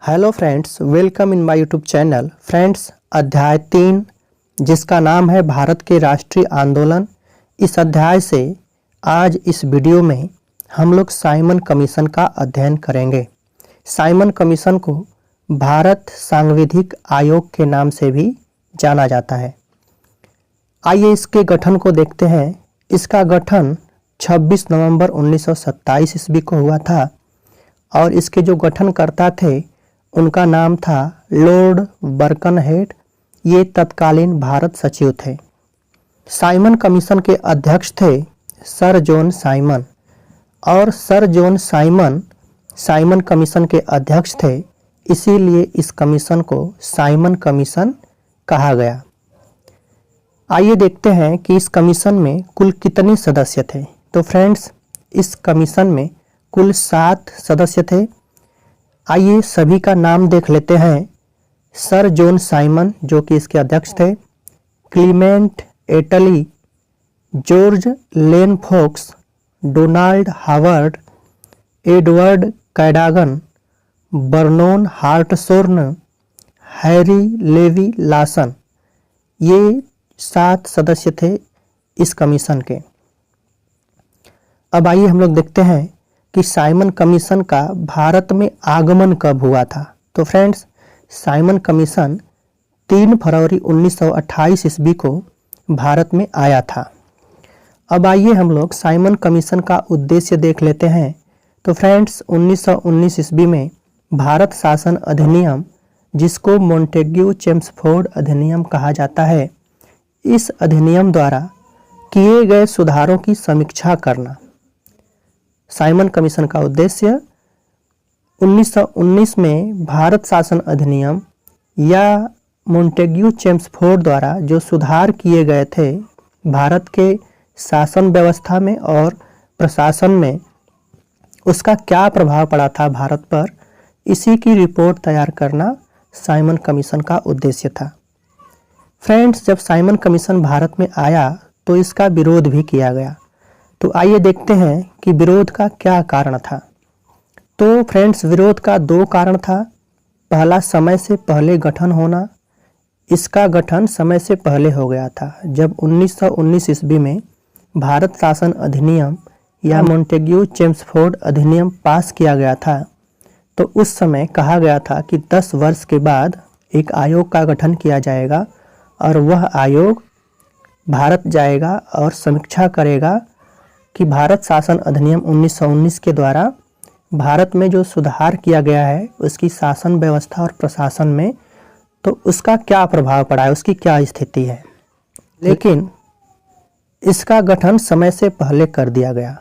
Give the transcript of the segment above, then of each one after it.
Hello friends, welcome in my YouTube channel. Friends, अध्याय 3 जिसका नाम है भारत के राष्ट्रीय आंदोलन, इस अध्याय से आज इस वीडियो में हम लोग साइमन कमीशन का अध्ययन करेंगे। साइमन कमीशन को भारत सांविधिक आयोग के नाम से भी जाना जाता है। आइए इसके गठन को देखते हैं। इसका गठन 26 नवंबर 1927 ईस्वी को हुआ था और इसके जो गठनकर्ता थे उनका नाम था लॉर्ड बर्कनहेड। ये तत्कालीन भारत सचिव थे। साइमन कमीशन के अध्यक्ष थे सर जॉन साइमन और sir John Simon Simon commission के अध्यक्ष थे, इसीलिए इस कमीशन को साइमन कमीशन कहा गया। आइए देखते हैं कि इस कमीशन में कुल कितने सदस्य थे। तो फ्रेंड्स, इस कमीशन में कुल 7 सदस्य थे। आइए सभी का नाम देख लेते हैं। सर जॉन साइमन जो कि इसके अध्यक्ष थे, Clement Attlee, George Lane Fox, Donald Howard, Edward Cadogan, Vernon Hartshorn, Harry Levy Lawson. ये 7 सदस्य थे इस कमीशन के। अब आइए हम लोग देखते हैं कि साइमन कमीशन का भारत में आगमन कब हुआ था। तो फ्रेंड्स, साइमन कमीशन 3 फरवरी 1928 ईस्वी को भारत में आया था। अब आइए हम लोग साइमन कमीशन का उद्देश्य देख लेते हैं। तो फ्रेंड्स, 1919 ईस्वी में भारत शासन अधिनियम, जिसको मोंटेग्यू चेम्सफोर्ड अधिनियम कहा जाता है, इस अधिनियम द्वारा किए गए सुधारों की समीक्षा करना। साइमन कमीशन का उद्देश्य 1919 में भारत शासन अधिनियम या मोंटेग्यू चेम्सफोर्ड द्वारा जो सुधार किए गए थे भारत के शासन व्यवस्था में और प्रशासन में, उसका क्या प्रभाव पड़ा था भारत पर, इसी की रिपोर्ट तैयार करना साइमन कमीशन का उद्देश्य था। फ्रेंड्स, जब साइमन कमीशन भारत में आया तो इसका विरोध भी किया गया। तो आइए देखते हैं कि विरोध का क्या कारण था। तो फ्रेंड्स, विरोध का 2 कारण था। पहला, समय से पहले गठन होना। इसका गठन समय से पहले हो गया था। जब 1919 ईस्वी में भारत शासन अधिनियम या मोंटेग्यू चेम्सफोर्ड अधिनियम पास किया गया था, तो उस समय कहा गया था कि 10 वर्ष के बाद एक आयोग का गठन किया जाएगा और वह आयोग भारत जाएगा और समीक्षा करेगा कि भारत शासन अधिनियम 1919 के द्वारा भारत में जो सुधार किया गया है उसकी शासन व्यवस्था और प्रशासन में, तो उसका क्या प्रभाव पड़ा है, उसकी क्या स्थिति है। लेकिन इसका गठन समय से पहले कर दिया गया।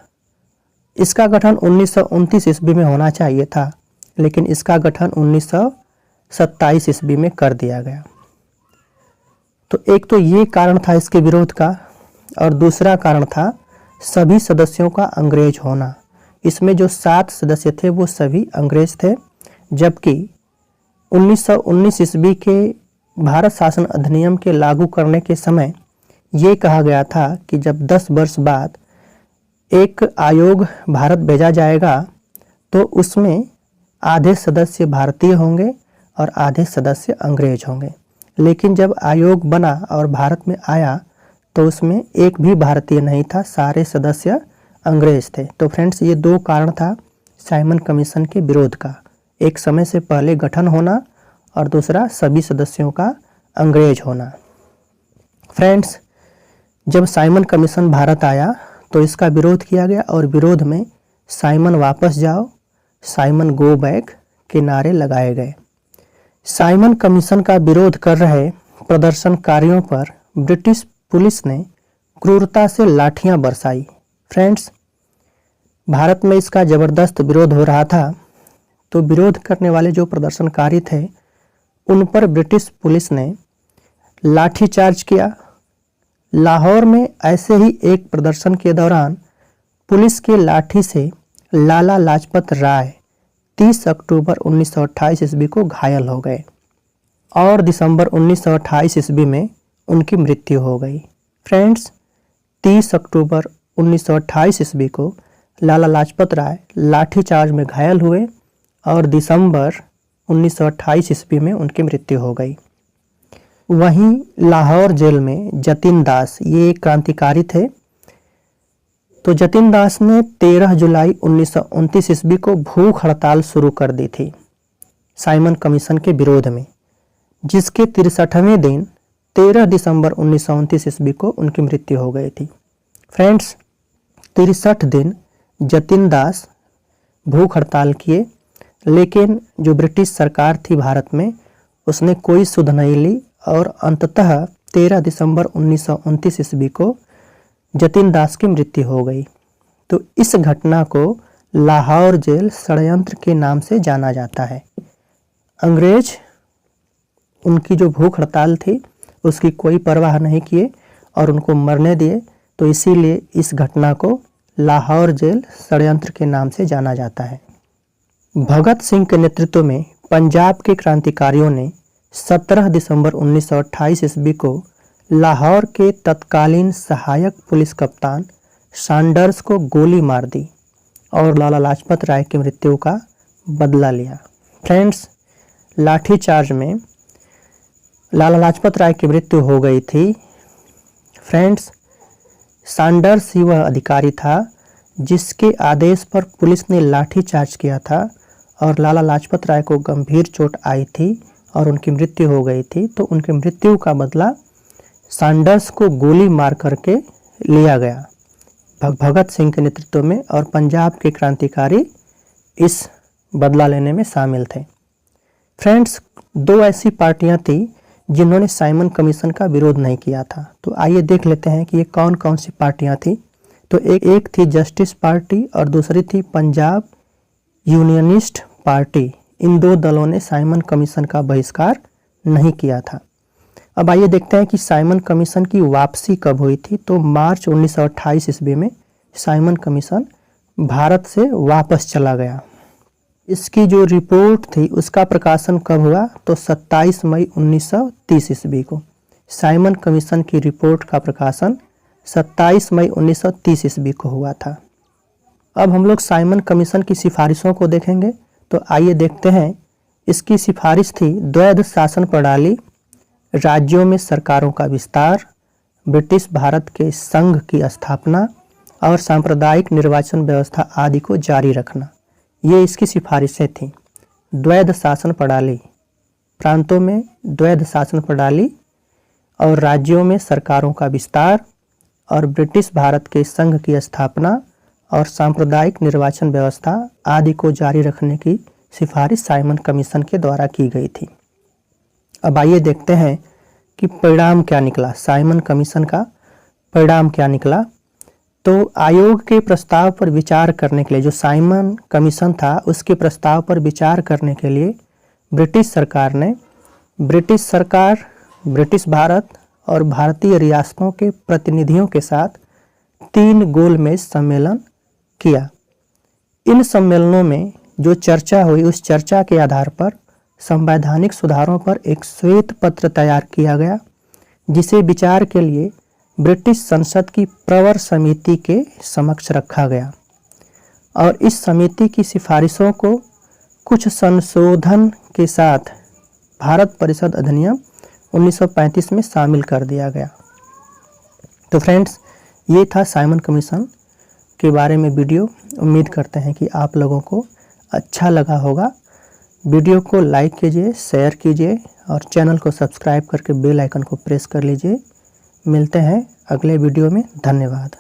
इसका गठन 1929 ईस्वी में होना चाहिए था, लेकिन इसका गठन 1927 ईस्वी में कर दिया गया। तो एक तो ये कारण था इसके विरोध का, और दूसरा कारण था सभी सदस्यों का अंग्रेज होना। इसमें जो 7 सदस्य थे वो सभी अंग्रेज थे, जबकि 1919 ईस्वी के भारत शासन अधिनियम के लागू करने के समय ये कहा गया था कि जब 10 वर्ष बाद एक आयोग भारत भेजा जाएगा तो उसमें आधे सदस्य भारतीय होंगे और आधे सदस्य अंग्रेज होंगे। लेकिन जब आयोग बना और भारत में आया तो उसमें एक भी भारतीय नहीं था, सारे सदस्य अंग्रेज थे। तो फ्रेंड्स, ये 2 कारण था साइमन कमीशन के विरोध का। एक, समय से पहले गठन होना, और दूसरा, सभी सदस्यों का अंग्रेज होना। फ्रेंड्स, जब साइमन कमीशन भारत आया तो इसका विरोध किया गया और विरोध में साइमन वापस जाओ, साइमन गो बैक के नारे लगाए गए। साइमन कमीशन का विरोध कर रहे प्रदर्शनकारियों पर ब्रिटिश पुलिस ने क्रूरता से लाठियां बरसाई। फ्रेंड्स, भारत में इसका ज़बरदस्त विरोध हो रहा था, तो विरोध करने वाले जो प्रदर्शनकारी थे उन पर ब्रिटिश पुलिस ने लाठीचार्ज किया। लाहौर में ऐसे ही एक प्रदर्शन के दौरान पुलिस के लाठी से लाला लाजपत राय 30 अक्टूबर 1928 ईस्वी को घायल हो गए और दिसंबर 1928 ईस्वी में उनकी मृत्यु हो गई। फ्रेंड्स, 30 अक्टूबर 1928 ईस्वी को लाला लाजपत राय लाठीचार्ज में घायल हुए और दिसंबर 1928 ईस्वी में उनकी मृत्यु हो गई। वहीं लाहौर जेल में जतिन दास, ये एक क्रांतिकारी थे। तो जतिन दास ने 13 जुलाई 1929 ईस्वी को भूख हड़ताल शुरू कर दी थी साइमन कमीशन के विरोध में, जिसके 63वें दिन 13 दिसंबर 1929 ईस्वी को उनकी मृत्यु हो गई थी। फ्रेंड्स, 63 दिन जतिन दास भूख हड़ताल किए, लेकिन जो ब्रिटिश सरकार थी भारत में, उसने कोई सुध नहीं ली और अंततः 13 दिसंबर 1929 ईस्वी को जतिन दास की मृत्यु हो गई। तो इस घटना को लाहौर जेल षड्यंत्र के नाम से जाना जाता है। अंग्रेज उनकी जो भूख हड़ताल थी उसकी कोई परवाह नहीं किए और उनको मरने दिए, तो इसीलिए इस घटना को लाहौर जेल षड्यंत्र के नाम से जाना जाता है। भगत सिंह के नेतृत्व में पंजाब के क्रांतिकारियों ने 17 दिसंबर 1928 ईस्वी को लाहौर के तत्कालीन सहायक पुलिस कप्तान सैंडर्स को गोली मार दी और लाला लाजपत राय की मृत्यु का बदला लिया। फ्रेंड्स, लाठीचार्ज में लाला लाजपत राय की मृत्यु हो गई थी। फ्रेंड्स, सैंडर्स ही वह अधिकारी था जिसके आदेश पर पुलिस ने लाठीचार्ज किया था और लाला लाजपत राय को गंभीर चोट आई थी और उनकी मृत्यु हो गई थी। तो उनकी मृत्यु का बदला सैंडर्स को गोली मार करके लिया गया भगत सिंह के नेतृत्व में, और पंजाब के क्रांतिकारी इस बदला लेने में शामिल थे। फ्रेंड्स, दो ऐसी पार्टियां थी जिन्होंने साइमन कमीशन का विरोध नहीं किया था। तो आइए देख लेते हैं कि ये कौन कौन सी पार्टियां थी। तो एक थी जस्टिस पार्टी और दूसरी थी पंजाब यूनियनिस्ट पार्टी। इन दो दलों ने साइमन कमीशन का बहिष्कार नहीं किया था। अब आइए देखते हैं कि साइमन कमीशन की वापसी कब हुई थी। तो मार्च 1928 ईस्वी में साइमन कमीशन भारत से वापस चला गया। इसकी जो रिपोर्ट थी उसका प्रकाशन कब हुआ? तो 27 मई 1930 ईस्वी को साइमन कमीशन की रिपोर्ट का प्रकाशन 27 मई 1930 ईस्वी को हुआ था। अब हम लोग साइमन कमीशन की सिफारिशों को देखेंगे। तो आइए देखते हैं। इसकी सिफारिश थी द्वैध शासन प्रणाली, राज्यों में सरकारों का विस्तार, ब्रिटिश भारत के संघ की स्थापना और सांप्रदायिक निर्वाचन व्यवस्था आदि को जारी रखना। ये इसकी सिफारिशें थीं। द्वैध शासन प्रणाली, प्रांतों में द्वैध शासन प्रणाली और राज्यों में सरकारों का विस्तार और ब्रिटिश भारत के संघ की स्थापना और सांप्रदायिक निर्वाचन व्यवस्था आदि को जारी रखने की सिफारिश साइमन कमीशन के द्वारा की गई थी। अब आइए देखते हैं कि परिणाम क्या निकला, साइमन कमीशन का परिणाम क्या निकला। तो आयोग के प्रस्ताव पर विचार करने के लिए, जो साइमन कमीशन था उसके प्रस्ताव पर विचार करने के लिए ब्रिटिश सरकार ने ब्रिटिश भारत और भारतीय रियासतों के प्रतिनिधियों के साथ 3 गोलमेज सम्मेलन किया। इन सम्मेलनों में जो चर्चा हुई उस चर्चा के आधार पर संवैधानिक सुधारों पर एक श्वेत पत्र तैयार किया गया, जिसे विचार के लिए ब्रिटिश संसद की प्रवर समिति के समक्ष रखा गया और इस समिति की सिफारिशों को कुछ संशोधन के साथ भारत परिषद अधिनियम 1935 में शामिल कर दिया गया। तो फ्रेंड्स, ये था साइमन कमीशन के बारे में वीडियो। उम्मीद करते हैं कि आप लोगों को अच्छा लगा होगा। वीडियो को लाइक कीजिए, शेयर कीजिए और चैनल को सब्सक्राइब करके बेल आइकन को प्रेस कर लीजिए। मिलते हैं अगले वीडियो में। धन्यवाद।